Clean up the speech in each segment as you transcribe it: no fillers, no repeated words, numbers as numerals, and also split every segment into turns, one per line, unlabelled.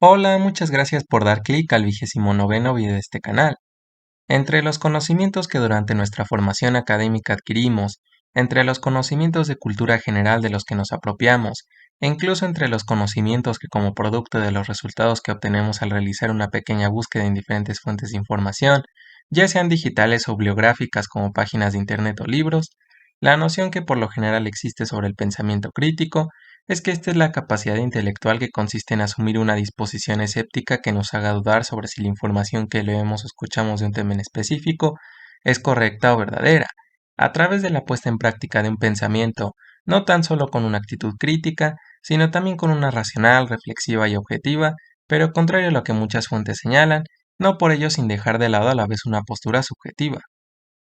Hola, muchas gracias por dar clic al 29º video de este canal. Entre los conocimientos que durante nuestra formación académica adquirimos, entre los conocimientos de cultura general de los que nos apropiamos, e incluso entre los conocimientos que como producto de los resultados que obtenemos al realizar una pequeña búsqueda en diferentes fuentes de información, ya sean digitales o bibliográficas como páginas de internet o libros, la noción que por lo general existe sobre el pensamiento crítico es que esta es la capacidad intelectual que consiste en asumir una disposición escéptica que nos haga dudar sobre si la información que leemos o escuchamos de un tema en específico es correcta o verdadera, a través de la puesta en práctica de un pensamiento, no tan solo con una actitud crítica, sino también con una racional, reflexiva y objetiva, pero contrario a lo que muchas fuentes señalan, no por ello sin dejar de lado a la vez una postura subjetiva,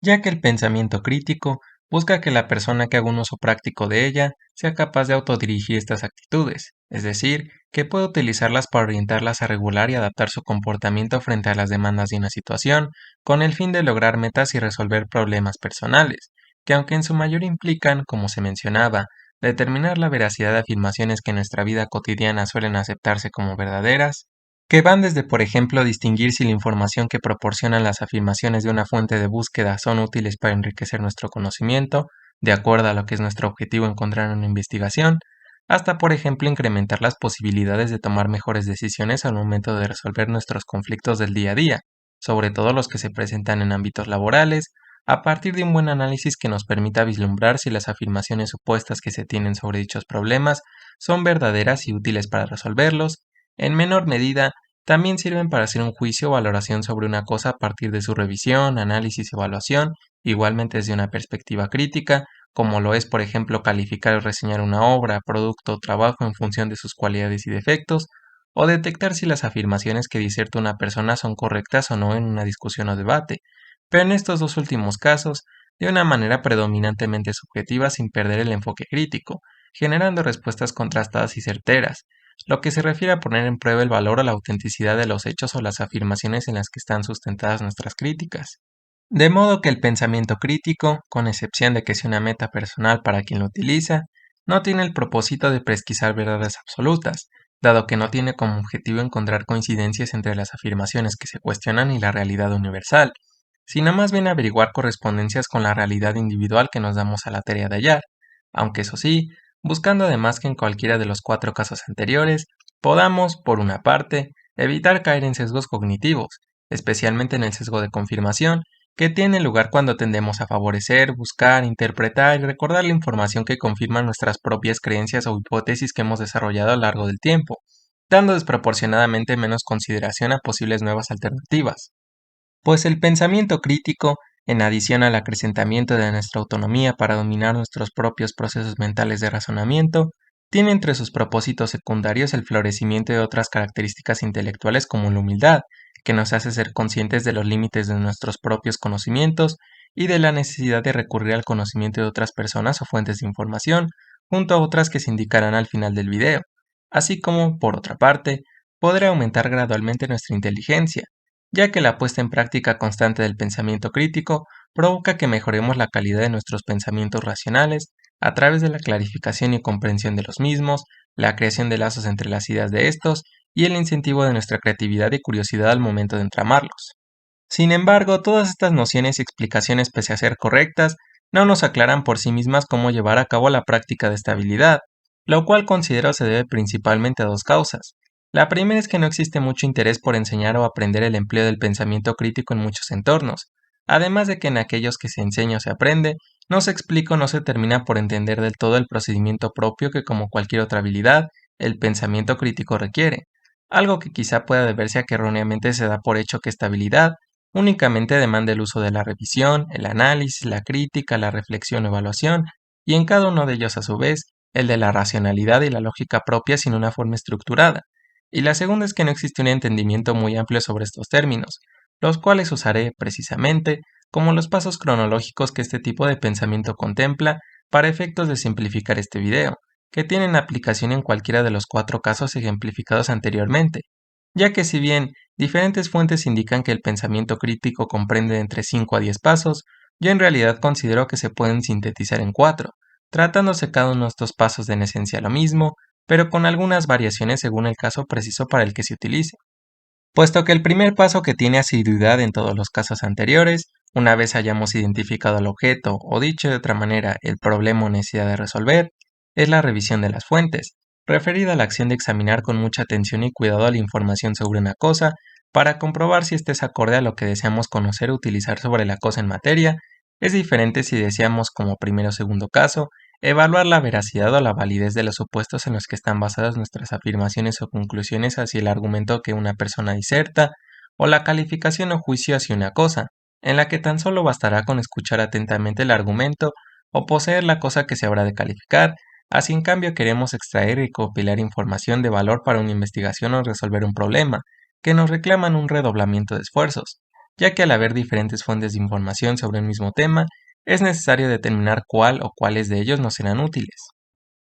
ya que el pensamiento crítico busca que la persona que haga un uso práctico de ella sea capaz de autodirigir estas actitudes, es decir, que pueda utilizarlas para orientarlas a regular y adaptar su comportamiento frente a las demandas de una situación, con el fin de lograr metas y resolver problemas personales, que aunque en su mayoría implican, como se mencionaba, determinar la veracidad de afirmaciones que en nuestra vida cotidiana suelen aceptarse como verdaderas, que van desde, por ejemplo, distinguir si la información que proporcionan las afirmaciones de una fuente de búsqueda son útiles para enriquecer nuestro conocimiento, de acuerdo a lo que es nuestro objetivo encontrar en una investigación, hasta, por ejemplo, incrementar las posibilidades de tomar mejores decisiones al momento de resolver nuestros conflictos del día a día, sobre todo los que se presentan en ámbitos laborales, a partir de un buen análisis que nos permita vislumbrar si las afirmaciones supuestas que se tienen sobre dichos problemas son verdaderas y útiles para resolverlos. En menor medida, también sirven para hacer un juicio o valoración sobre una cosa a partir de su revisión, análisis y evaluación, igualmente desde una perspectiva crítica, como lo es, por ejemplo, calificar o reseñar una obra, producto o trabajo en función de sus cualidades y defectos, o detectar si las afirmaciones que diserta una persona son correctas o no en una discusión o debate, pero en estos dos últimos casos, de una manera predominantemente subjetiva sin perder el enfoque crítico, generando respuestas contrastadas y certeras, lo que se refiere a poner en prueba el valor o la autenticidad de los hechos o las afirmaciones en las que están sustentadas nuestras críticas. De modo que el pensamiento crítico, con excepción de que sea una meta personal para quien lo utiliza, no tiene el propósito de pesquisar verdades absolutas, dado que no tiene como objetivo encontrar coincidencias entre las afirmaciones que se cuestionan y la realidad universal, sino más bien averiguar correspondencias con la realidad individual que nos damos a la tarea de hallar, aunque eso sí, buscando además que en cualquiera de los cuatro casos anteriores podamos, por una parte, evitar caer en sesgos cognitivos, especialmente en el sesgo de confirmación, que tiene lugar cuando tendemos a favorecer, buscar, interpretar y recordar la información que confirma nuestras propias creencias o hipótesis que hemos desarrollado a lo largo del tiempo, dando desproporcionadamente menos consideración a posibles nuevas alternativas. Pues el pensamiento crítico, en adición al acrecentamiento de nuestra autonomía para dominar nuestros propios procesos mentales de razonamiento, tiene entre sus propósitos secundarios el florecimiento de otras características intelectuales como la humildad, que nos hace ser conscientes de los límites de nuestros propios conocimientos y de la necesidad de recurrir al conocimiento de otras personas o fuentes de información, junto a otras que se indicarán al final del video, así como, por otra parte, podrá aumentar gradualmente nuestra inteligencia, ya que la puesta en práctica constante del pensamiento crítico provoca que mejoremos la calidad de nuestros pensamientos racionales a través de la clarificación y comprensión de los mismos, la creación de lazos entre las ideas de estos y el incentivo de nuestra creatividad y curiosidad al momento de entramarlos. Sin embargo, todas estas nociones y explicaciones, pese a ser correctas, no nos aclaran por sí mismas cómo llevar a cabo la práctica de esta habilidad, lo cual considero se debe principalmente a dos causas. La primera es que no existe mucho interés por enseñar o aprender el empleo del pensamiento crítico en muchos entornos, además de que en aquellos que se enseña o se aprende, no se explica o no se termina por entender del todo el procedimiento propio que, como cualquier otra habilidad, el pensamiento crítico requiere, algo que quizá pueda deberse a que erróneamente se da por hecho que esta habilidad únicamente demanda el uso de la revisión, el análisis, la crítica, la reflexión o evaluación, y en cada uno de ellos a su vez, el de la racionalidad y la lógica propia sin una forma estructurada. Y la segunda es que no existe un entendimiento muy amplio sobre estos términos, los cuales usaré precisamente como los pasos cronológicos que este tipo de pensamiento contempla para efectos de simplificar este video, que tienen aplicación en cualquiera de los cuatro casos ejemplificados anteriormente, ya que si bien diferentes fuentes indican que el pensamiento crítico comprende entre 5 a 10 pasos, yo en realidad considero que se pueden sintetizar en 4, tratándose cada uno de estos pasos de en esencia lo mismo, pero con algunas variaciones según el caso preciso para el que se utilice. Puesto que el primer paso que tiene asiduidad en todos los casos anteriores, una vez hayamos identificado el objeto o dicho de otra manera el problema o necesidad de resolver, es la revisión de las fuentes, referida a la acción de examinar con mucha atención y cuidado la información sobre una cosa para comprobar si ésta es acorde a lo que deseamos conocer o utilizar sobre la cosa en materia. Es diferente si deseamos, como primero o segundo caso, evaluar la veracidad o la validez de los supuestos en los que están basadas nuestras afirmaciones o conclusiones hacia el argumento que una persona diserta, o la calificación o juicio hacia una cosa, en la que tan solo bastará con escuchar atentamente el argumento o poseer la cosa que se habrá de calificar, así en cambio queremos extraer y recopilar información de valor para una investigación o resolver un problema, que nos reclaman un redoblamiento de esfuerzos, ya que al haber diferentes fuentes de información sobre un mismo tema, es necesario determinar cuál o cuáles de ellos nos serán útiles.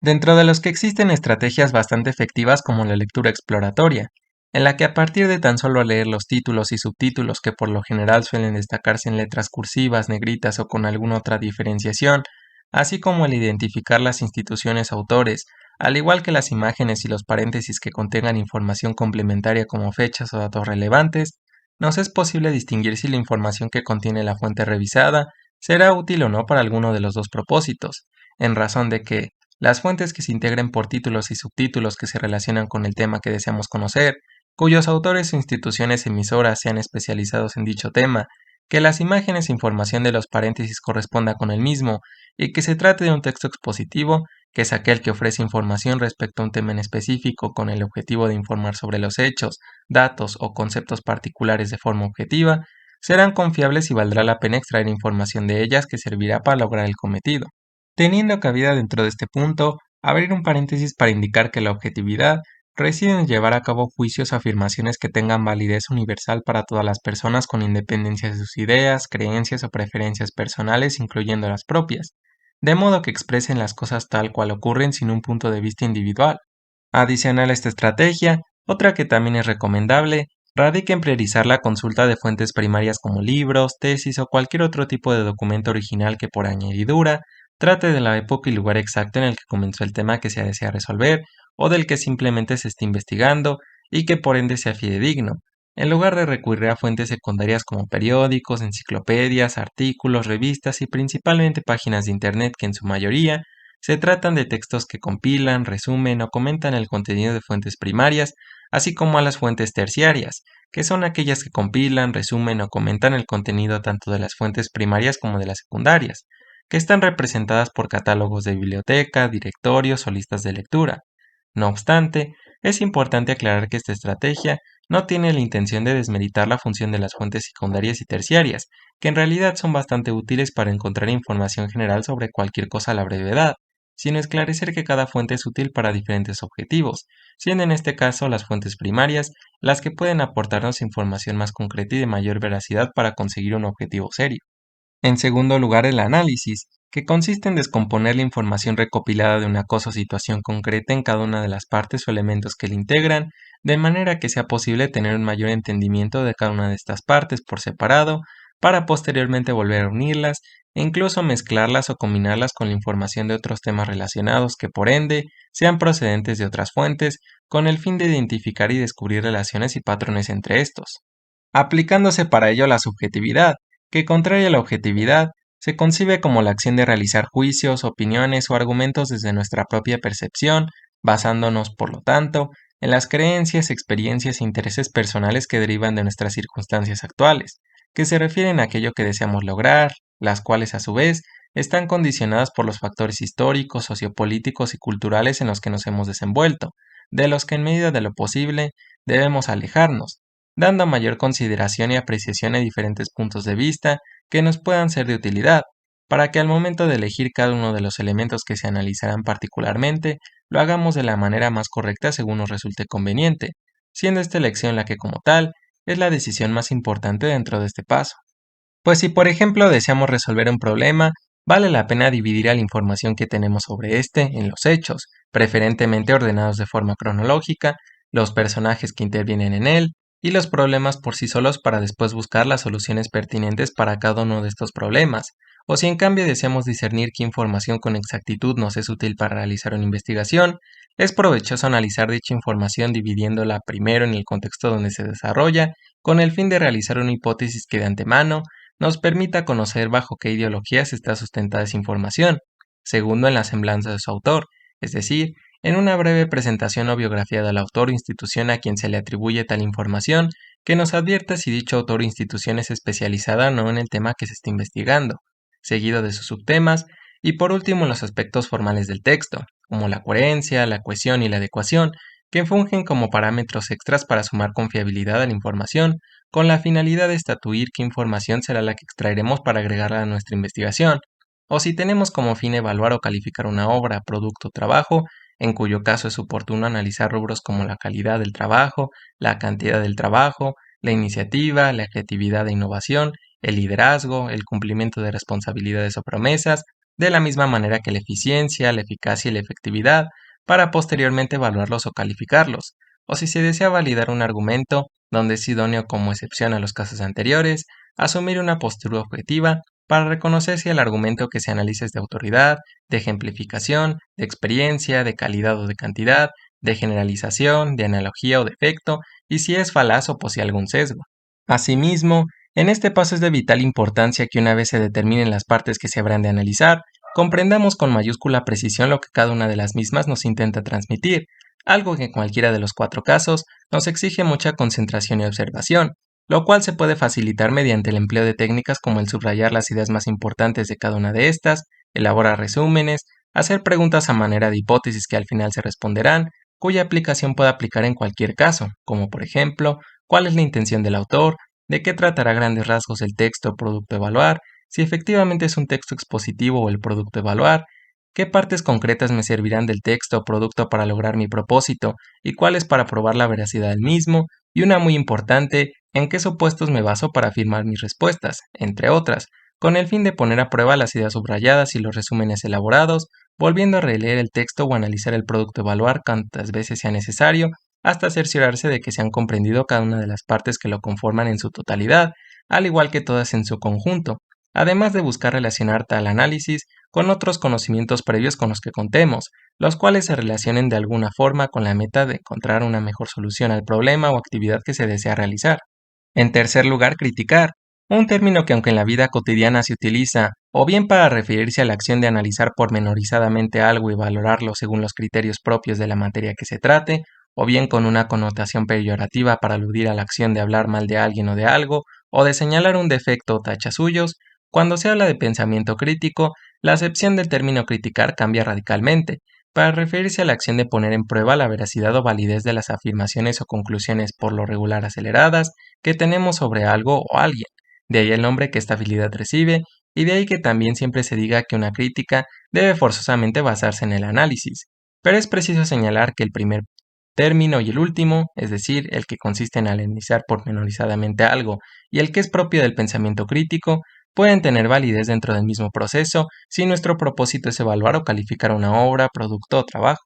Dentro de los que existen estrategias bastante efectivas como la lectura exploratoria, en la que a partir de tan solo leer los títulos y subtítulos que por lo general suelen destacarse en letras cursivas, negritas o con alguna otra diferenciación, así como el identificar las instituciones autores, al igual que las imágenes y los paréntesis que contengan información complementaria como fechas o datos relevantes, nos es posible distinguir si la información que contiene la fuente revisada será útil o no para alguno de los dos propósitos, en razón de que las fuentes que se integren por títulos y subtítulos que se relacionan con el tema que deseamos conocer, cuyos autores o instituciones emisoras sean especializados en dicho tema, que las imágenes e información de los paréntesis corresponda con el mismo, y que se trate de un texto expositivo, que es aquel que ofrece información respecto a un tema en específico con el objetivo de informar sobre los hechos, datos o conceptos particulares de forma objetiva, serán confiables y valdrá la pena extraer información de ellas que servirá para lograr el cometido. Teniendo cabida dentro de este punto, abrir un paréntesis para indicar que la objetividad reside en llevar a cabo juicios o afirmaciones que tengan validez universal para todas las personas con independencia de sus ideas, creencias o preferencias personales, incluyendo las propias, de modo que expresen las cosas tal cual ocurren sin un punto de vista individual. Adicional a esta estrategia, otra que también es recomendable, radica en priorizar la consulta de fuentes primarias como libros, tesis o cualquier otro tipo de documento original que por añadidura trate de la época y lugar exacto en el que comenzó el tema que se desea resolver o del que simplemente se está investigando y que por ende sea fidedigno, en lugar de recurrir a fuentes secundarias como periódicos, enciclopedias, artículos, revistas y principalmente páginas de Internet que en su mayoría se tratan de textos que compilan, resumen o comentan el contenido de fuentes primarias, así como a las fuentes terciarias, que son aquellas que compilan, resumen o comentan el contenido tanto de las fuentes primarias como de las secundarias, que están representadas por catálogos de biblioteca, directorios o listas de lectura. No obstante, es importante aclarar que esta estrategia no tiene la intención de desmeritar la función de las fuentes secundarias y terciarias, que en realidad son bastante útiles para encontrar información general sobre cualquier cosa a la brevedad, sino esclarecer que cada fuente es útil para diferentes objetivos, siendo en este caso las fuentes primarias las que pueden aportarnos información más concreta y de mayor veracidad para conseguir un objetivo serio. En segundo lugar, el análisis, que consiste en descomponer la información recopilada de una cosa o situación concreta en cada una de las partes o elementos que la integran, de manera que sea posible tener un mayor entendimiento de cada una de estas partes por separado, para posteriormente volver a unirlas e incluso mezclarlas o combinarlas con la información de otros temas relacionados que por ende sean procedentes de otras fuentes, con el fin de identificar y descubrir relaciones y patrones entre estos, aplicándose para ello la subjetividad, que contraria a la objetividad, se concibe como la acción de realizar juicios, opiniones o argumentos desde nuestra propia percepción, basándonos, por lo tanto, en las creencias, experiencias e intereses personales que derivan de nuestras circunstancias actuales, que se refieren a aquello que deseamos lograr, las cuales a su vez están condicionadas por los factores históricos, sociopolíticos y culturales en los que nos hemos desenvuelto, de los que en medida de lo posible debemos alejarnos, dando mayor consideración y apreciación a diferentes puntos de vista que nos puedan ser de utilidad, para que al momento de elegir cada uno de los elementos que se analizarán particularmente, lo hagamos de la manera más correcta según nos resulte conveniente, siendo esta elección la que como tal es la decisión más importante dentro de este paso. Pues si por ejemplo deseamos resolver un problema, vale la pena dividir a la información que tenemos sobre este en los hechos, preferentemente ordenados de forma cronológica, los personajes que intervienen en él, y los problemas por sí solos para después buscar las soluciones pertinentes para cada uno de estos problemas, o si en cambio deseamos discernir qué información con exactitud nos es útil para realizar una investigación, es provechoso analizar dicha información dividiéndola primero en el contexto donde se desarrolla, con el fin de realizar una hipótesis que de antemano nos permita conocer bajo qué ideologías está sustentada esa información, segundo en la semblanza de su autor, es decir, en una breve presentación o biografía del autor o institución a quien se le atribuye tal información, que nos advierta si dicho autor o institución es especializada o no en el tema que se está investigando, seguido de sus subtemas, y por último en los aspectos formales del texto, como la coherencia, la cohesión y la adecuación, que fungen como parámetros extras para sumar confiabilidad a la información, con la finalidad de estatuir qué información será la que extraeremos para agregarla a nuestra investigación, o si tenemos como fin evaluar o calificar una obra, producto o trabajo, en cuyo caso es oportuno analizar rubros como la calidad del trabajo, la cantidad del trabajo, la iniciativa, la creatividad e innovación, el liderazgo, el cumplimiento de responsabilidades o promesas, de la misma manera que la eficiencia, la eficacia y la efectividad, para posteriormente evaluarlos o calificarlos, o si se desea validar un argumento, donde es idóneo como excepción a los casos anteriores, asumir una postura objetiva para reconocer si el argumento que se analiza es de autoridad, de ejemplificación, de experiencia, de calidad o de cantidad, de generalización, de analogía o de efecto, y si es falaz o posee algún sesgo. Asimismo, en este paso es de vital importancia que una vez se determinen las partes que se habrán de analizar, comprendamos con mayúscula precisión lo que cada una de las mismas nos intenta transmitir, algo que en cualquiera de los cuatro casos nos exige mucha concentración y observación, lo cual se puede facilitar mediante el empleo de técnicas como el subrayar las ideas más importantes de cada una de estas, elaborar resúmenes, hacer preguntas a manera de hipótesis que al final se responderán, cuya aplicación puede aplicar en cualquier caso, como por ejemplo, cuál es la intención del autor, de qué tratará a grandes rasgos el texto o producto a evaluar, si efectivamente es un texto expositivo o el producto a evaluar, qué partes concretas me servirán del texto o producto para lograr mi propósito y cuáles para probar la veracidad del mismo, y una muy importante, en qué supuestos me baso para afirmar mis respuestas, entre otras, con el fin de poner a prueba las ideas subrayadas y los resúmenes elaborados, volviendo a releer el texto o analizar el producto a evaluar cuantas veces sea necesario, hasta cerciorarse de que se han comprendido cada una de las partes que lo conforman en su totalidad, al igual que todas en su conjunto, además de buscar relacionar tal análisis con otros conocimientos previos con los que contemos, los cuales se relacionen de alguna forma con la meta de encontrar una mejor solución al problema o actividad que se desea realizar. En tercer lugar, criticar, un término que aunque en la vida cotidiana se utiliza o bien para referirse a la acción de analizar pormenorizadamente algo y valorarlo según los criterios propios de la materia que se trate, o bien con una connotación peyorativa para aludir a la acción de hablar mal de alguien o de algo, o de señalar un defecto o tacha suyos, cuando se habla de pensamiento crítico, la acepción del término criticar cambia radicalmente, para referirse a la acción de poner en prueba la veracidad o validez de las afirmaciones o conclusiones por lo regular aceleradas que tenemos sobre algo o alguien. De ahí el nombre que esta habilidad recibe, y de ahí que también siempre se diga que una crítica debe forzosamente basarse en el análisis. Pero es preciso señalar que el primer término y el último, es decir, el que consiste en analizar pormenorizadamente algo y el que es propio del pensamiento crítico, pueden tener validez dentro del mismo proceso si nuestro propósito es evaluar o calificar una obra, producto o trabajo.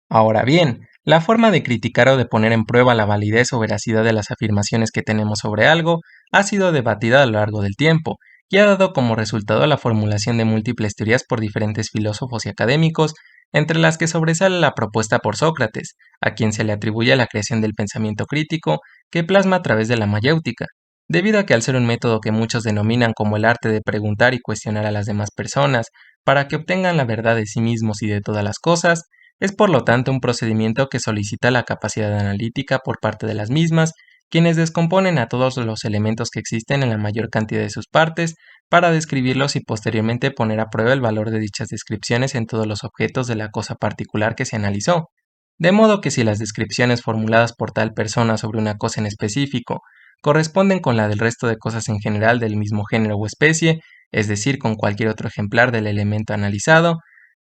Ahora bien, la forma de criticar o de poner en prueba la validez o veracidad de las afirmaciones que tenemos sobre algo ha sido debatida a lo largo del tiempo y ha dado como resultado la formulación de múltiples teorías por diferentes filósofos y académicos, entre las que sobresale la propuesta por Sócrates, a quien se le atribuye la creación del pensamiento crítico que plasma a través de la mayéutica, debido a que al ser un método que muchos denominan como el arte de preguntar y cuestionar a las demás personas para que obtengan la verdad de sí mismos y de todas las cosas, es por lo tanto un procedimiento que solicita la capacidad analítica por parte de las mismas, quienes descomponen a todos los elementos que existen en la mayor cantidad de sus partes para describirlos y posteriormente poner a prueba el valor de dichas descripciones en todos los objetos de la cosa particular que se analizó. De modo que si las descripciones formuladas por tal persona sobre una cosa en específico corresponden con la del resto de cosas en general del mismo género o especie, es decir, con cualquier otro ejemplar del elemento analizado,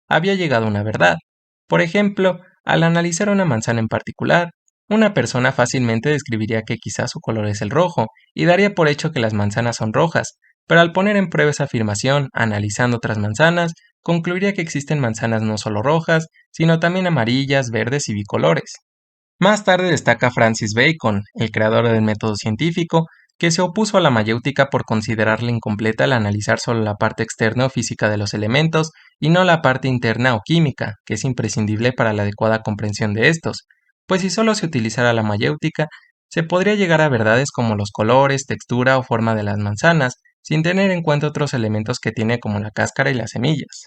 había llegado a una verdad. Por ejemplo, al analizar una manzana en particular, una persona fácilmente describiría que quizás su color es el rojo y daría por hecho que las manzanas son rojas, pero al poner en prueba esa afirmación, analizando otras manzanas, concluiría que existen manzanas no solo rojas, sino también amarillas, verdes y bicolores. Más tarde destaca Francis Bacon, el creador del método científico, que se opuso a la mayéutica por considerarla incompleta al analizar solo la parte externa o física de los elementos y no la parte interna o química, que es imprescindible para la adecuada comprensión de estos, pues si solo se utilizara la mayéutica, se podría llegar a verdades como los colores, textura o forma de las manzanas, sin tener en cuenta otros elementos que tiene como la cáscara y las semillas.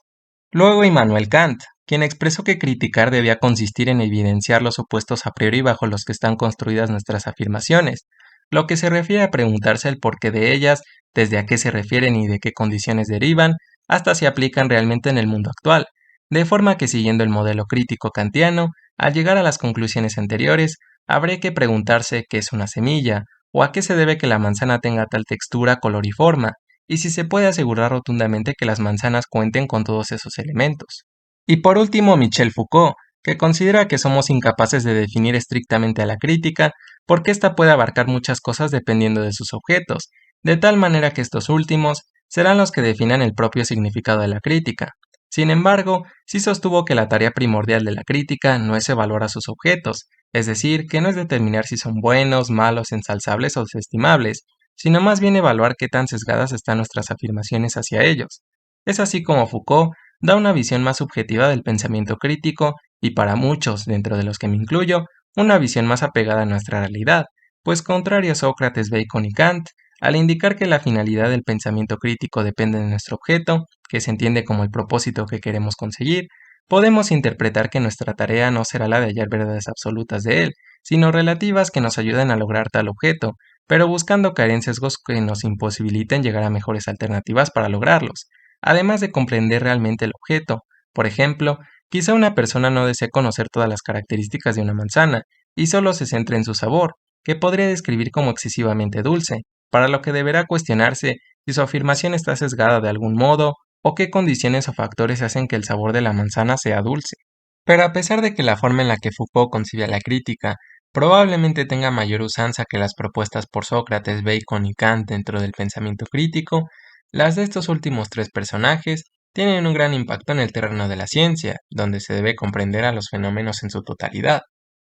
Luego Immanuel Kant, quien expresó que criticar debía consistir en evidenciar los supuestos a priori bajo los que están construidas nuestras afirmaciones, lo que se refiere a preguntarse el porqué de ellas, desde a qué se refieren y de qué condiciones derivan, hasta si aplican realmente en el mundo actual, de forma que siguiendo el modelo crítico kantiano, al llegar a las conclusiones anteriores, habría que preguntarse qué es una semilla, o a qué se debe que la manzana tenga tal textura, color y forma, y si se puede asegurar rotundamente que las manzanas cuenten con todos esos elementos. Y por último, Michel Foucault, que considera que somos incapaces de definir estrictamente a la crítica, porque ésta puede abarcar muchas cosas dependiendo de sus objetos, de tal manera que estos últimos serán los que definan el propio significado de la crítica. Sin embargo, sí sostuvo que la tarea primordial de la crítica no es evaluar a sus objetos, es decir, que no es determinar si son buenos, malos, ensalzables o desestimables, sino más bien evaluar qué tan sesgadas están nuestras afirmaciones hacia ellos. Es así como Foucault da una visión más subjetiva del pensamiento crítico y para muchos, dentro de los que me incluyo, una visión más apegada a nuestra realidad, pues contrario a Sócrates, Bacon y Kant, al indicar que la finalidad del pensamiento crítico depende de nuestro objeto, que se entiende como el propósito que queremos conseguir, podemos interpretar que nuestra tarea no será la de hallar verdades absolutas de él, sino relativas que nos ayuden a lograr tal objeto, pero buscando caer en sesgos que nos imposibiliten llegar a mejores alternativas para lograrlos, además de comprender realmente el objeto. Por ejemplo, quizá una persona no desee conocer todas las características de una manzana y solo se centre en su sabor, que podría describir como excesivamente dulce, para lo que deberá cuestionarse si su afirmación está sesgada de algún modo o qué condiciones o factores hacen que el sabor de la manzana sea dulce. Pero a pesar de que la forma en la que Foucault concibe la crítica probablemente tenga mayor usanza que las propuestas por Sócrates, Bacon y Kant dentro del pensamiento crítico, las de estos últimos tres personajes tienen un gran impacto en el terreno de la ciencia, donde se debe comprender a los fenómenos en su totalidad.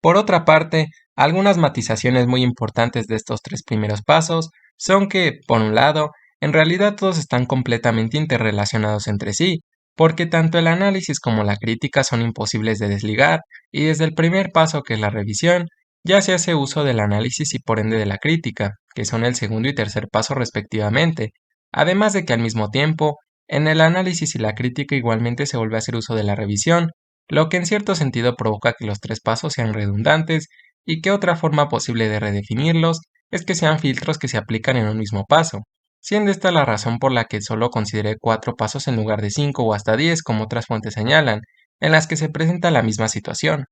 Por otra parte, algunas matizaciones muy importantes de estos tres primeros pasos son que, por un lado, en realidad todos están completamente interrelacionados entre sí, porque tanto el análisis como la crítica son imposibles de desligar, y desde el primer paso que es la revisión, ya se hace uso del análisis y por ende de la crítica, que son el segundo y tercer paso respectivamente, además de que al mismo tiempo, en el análisis y la crítica igualmente se vuelve a hacer uso de la revisión, lo que en cierto sentido provoca que los tres pasos sean redundantes y que otra forma posible de redefinirlos es que sean filtros que se aplican en un mismo paso, siendo esta la razón por la que solo consideré 4 pasos en lugar de 5 o hasta 10 como otras fuentes señalan, en las que se presenta la misma situación.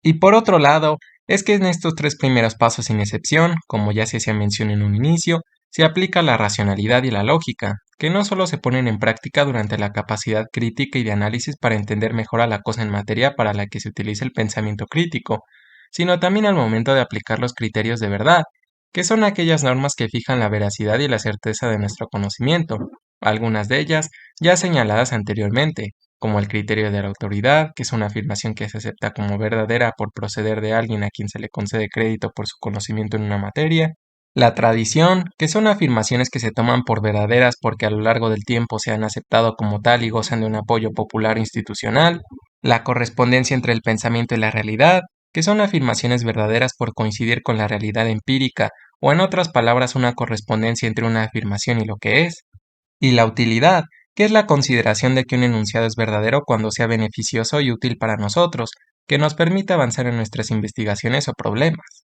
Y por otro lado, es que en estos tres primeros pasos sin excepción, como ya se hacía mención en un inicio, se aplica la racionalidad y la lógica, que no solo se ponen en práctica durante la capacidad crítica y de análisis para entender mejor a la cosa en materia para la que se utiliza el pensamiento crítico, sino también al momento de aplicar los criterios de verdad, que son aquellas normas que fijan la veracidad y la certeza de nuestro conocimiento, algunas de ellas ya señaladas anteriormente, como el criterio de la autoridad, que es una afirmación que se acepta como verdadera por proceder de alguien a quien se le concede crédito por su conocimiento en una materia, la tradición, que son afirmaciones que se toman por verdaderas porque a lo largo del tiempo se han aceptado como tal y gozan de un apoyo popular institucional, la correspondencia entre el pensamiento y la realidad, que son afirmaciones verdaderas por coincidir con la realidad empírica, o en otras palabras una correspondencia entre una afirmación y lo que es, y la utilidad, que es la consideración de que un enunciado es verdadero cuando sea beneficioso y útil para nosotros, que nos permite avanzar en nuestras investigaciones o problemas,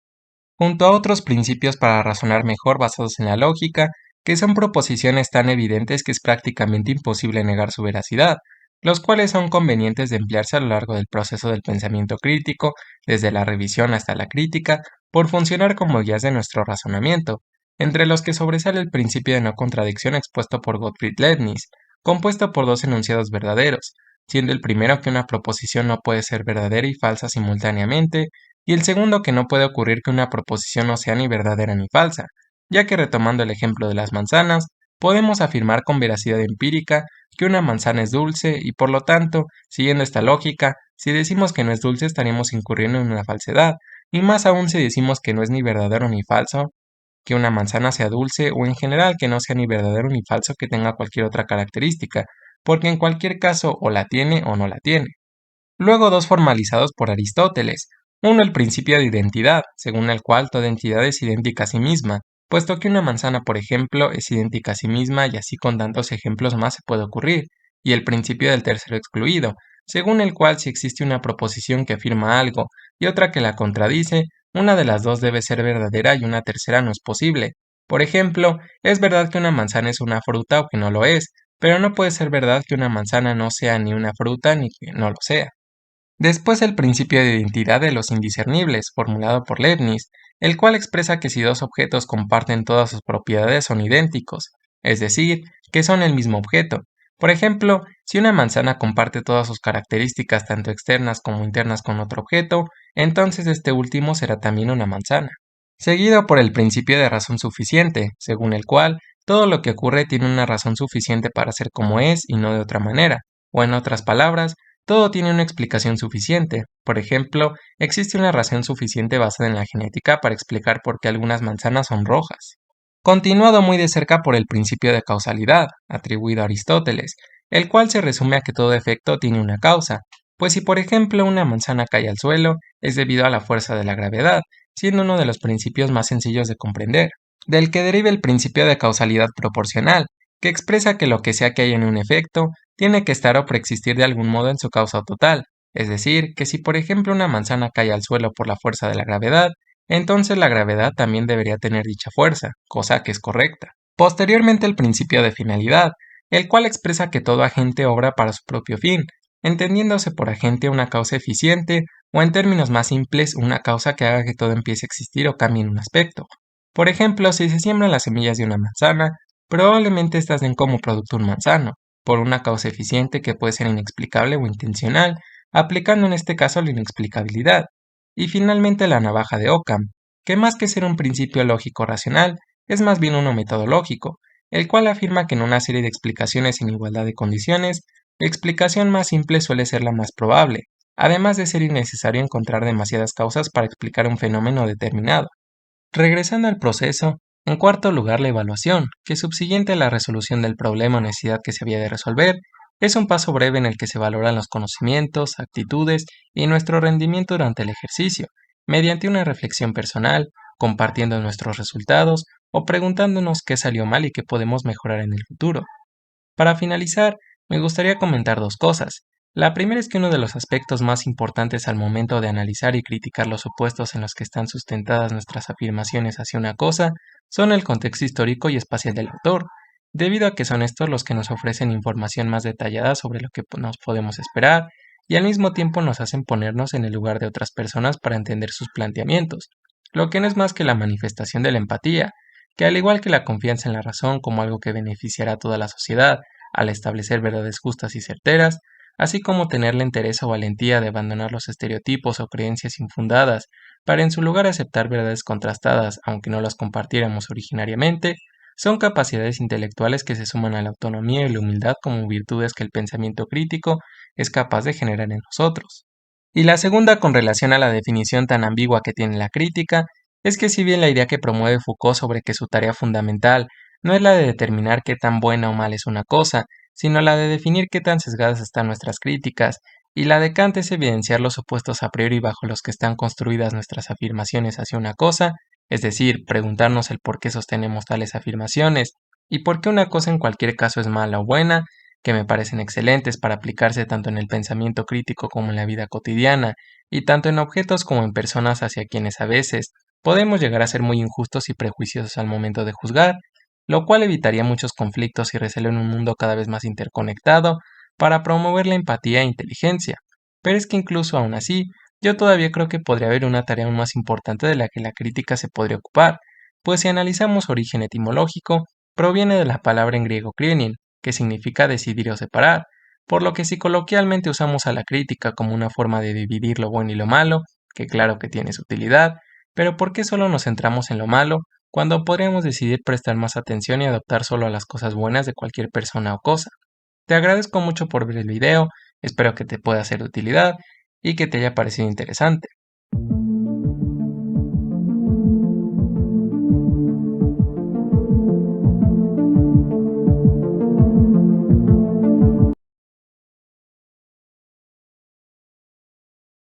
junto a otros principios para razonar mejor basados en la lógica, que son proposiciones tan evidentes que es prácticamente imposible negar su veracidad, los cuales son convenientes de emplearse a lo largo del proceso del pensamiento crítico, desde la revisión hasta la crítica, por funcionar como guías de nuestro razonamiento, entre los que sobresale el principio de no contradicción expuesto por Gottfried Leibniz, compuesto por dos enunciados verdaderos, siendo el primero que una proposición no puede ser verdadera y falsa simultáneamente, y el segundo que no puede ocurrir que una proposición no sea ni verdadera ni falsa, ya que retomando el ejemplo de las manzanas, podemos afirmar con veracidad empírica que una manzana es dulce y por lo tanto, siguiendo esta lógica, si decimos que no es dulce estaríamos incurriendo en una falsedad, y más aún si decimos que no es ni verdadero ni falso, que una manzana sea dulce o en general que no sea ni verdadero ni falso que tenga cualquier otra característica, porque en cualquier caso o la tiene o no la tiene. Luego dos formalizados por Aristóteles. Uno, el principio de identidad, según el cual toda entidad es idéntica a sí misma, puesto que una manzana, por ejemplo, es idéntica a sí misma y así con tantos ejemplos más se puede ocurrir. Y el principio del tercero excluido, según el cual si existe una proposición que afirma algo y otra que la contradice, una de las dos debe ser verdadera y una tercera no es posible. Por ejemplo, es verdad que una manzana es una fruta o que no lo es, pero no puede ser verdad que una manzana no sea ni una fruta ni que no lo sea. Después el principio de identidad de los indiscernibles, formulado por Leibniz, el cual expresa que si dos objetos comparten todas sus propiedades son idénticos, es decir, que son el mismo objeto. Por ejemplo, si una manzana comparte todas sus características tanto externas como internas con otro objeto, entonces este último será también una manzana. Seguido por el principio de razón suficiente, según el cual todo lo que ocurre tiene una razón suficiente para ser como es y no de otra manera, o en otras palabras, todo tiene una explicación suficiente. Por ejemplo, existe una razón suficiente basada en la genética para explicar por qué algunas manzanas son rojas. Continuado muy de cerca por el principio de causalidad, atribuido a Aristóteles, el cual se resume a que todo efecto tiene una causa, pues si por ejemplo una manzana cae al suelo, es debido a la fuerza de la gravedad, siendo uno de los principios más sencillos de comprender, del que deriva el principio de causalidad proporcional, que expresa que lo que sea que haya en un efecto, tiene que estar o preexistir de algún modo en su causa total, es decir, que si por ejemplo una manzana cae al suelo por la fuerza de la gravedad, entonces la gravedad también debería tener dicha fuerza, cosa que es correcta. Posteriormente el principio de finalidad, el cual expresa que todo agente obra para su propio fin, entendiéndose por agente una causa eficiente o en términos más simples una causa que haga que todo empiece a existir o cambie en un aspecto. Por ejemplo, si se siembran las semillas de una manzana, probablemente estas den como producto un manzano, por una causa eficiente que puede ser inexplicable o intencional, aplicando en este caso la inexplicabilidad. Y finalmente la navaja de Occam, que más que ser un principio lógico racional, es más bien uno metodológico, el cual afirma que en una serie de explicaciones en igualdad de condiciones, la explicación más simple suele ser la más probable, además de ser innecesario encontrar demasiadas causas para explicar un fenómeno determinado. Regresando al proceso, en cuarto lugar la evaluación, que subsiguiente a la resolución del problema o necesidad que se había de resolver, es un paso breve en el que se valoran los conocimientos, actitudes y nuestro rendimiento durante el ejercicio, mediante una reflexión personal, compartiendo nuestros resultados o preguntándonos qué salió mal y qué podemos mejorar en el futuro. Para finalizar, me gustaría comentar dos cosas. La primera es que uno de los aspectos más importantes al momento de analizar y criticar los supuestos en los que están sustentadas nuestras afirmaciones hacia una cosa son el contexto histórico y espacial del autor, debido a que son estos los que nos ofrecen información más detallada sobre lo que nos podemos esperar y al mismo tiempo nos hacen ponernos en el lugar de otras personas para entender sus planteamientos, lo que no es más que la manifestación de la empatía, que al igual que la confianza en la razón como algo que beneficiará a toda la sociedad, al establecer verdades justas y certeras, así como tener la entereza o valentía de abandonar los estereotipos o creencias infundadas para en su lugar aceptar verdades contrastadas aunque no las compartiéramos originariamente, son capacidades intelectuales que se suman a la autonomía y la humildad como virtudes que el pensamiento crítico es capaz de generar en nosotros. Y la segunda, con relación a la definición tan ambigua que tiene la crítica, es que si bien la idea que promueve Foucault sobre que su tarea fundamental no es la de determinar qué tan buena o mal es una cosa, sino la de definir qué tan sesgadas están nuestras críticas, y la de Kant es evidenciar los supuestos a priori bajo los que están construidas nuestras afirmaciones hacia una cosa, es decir, preguntarnos el por qué sostenemos tales afirmaciones, y por qué una cosa en cualquier caso es mala o buena, que me parecen excelentes para aplicarse tanto en el pensamiento crítico como en la vida cotidiana, y tanto en objetos como en personas hacia quienes a veces podemos llegar a ser muy injustos y prejuiciosos al momento de juzgar, lo cual evitaría muchos conflictos y recelo en un mundo cada vez más interconectado para promover la empatía e inteligencia. Pero es que incluso aún así, yo todavía creo que podría haber una tarea aún más importante de la que la crítica se podría ocupar, pues si analizamos su origen etimológico, proviene de la palabra en griego krienin, que significa decidir o separar, por lo que si coloquialmente usamos a la crítica como una forma de dividir lo bueno y lo malo, que claro que tiene su utilidad, pero ¿por qué solo nos centramos en lo malo cuando podríamos decidir prestar más atención y adoptar solo a las cosas buenas de cualquier persona o cosa? Te agradezco mucho por ver el video, espero que te pueda ser de utilidad y que te haya parecido interesante.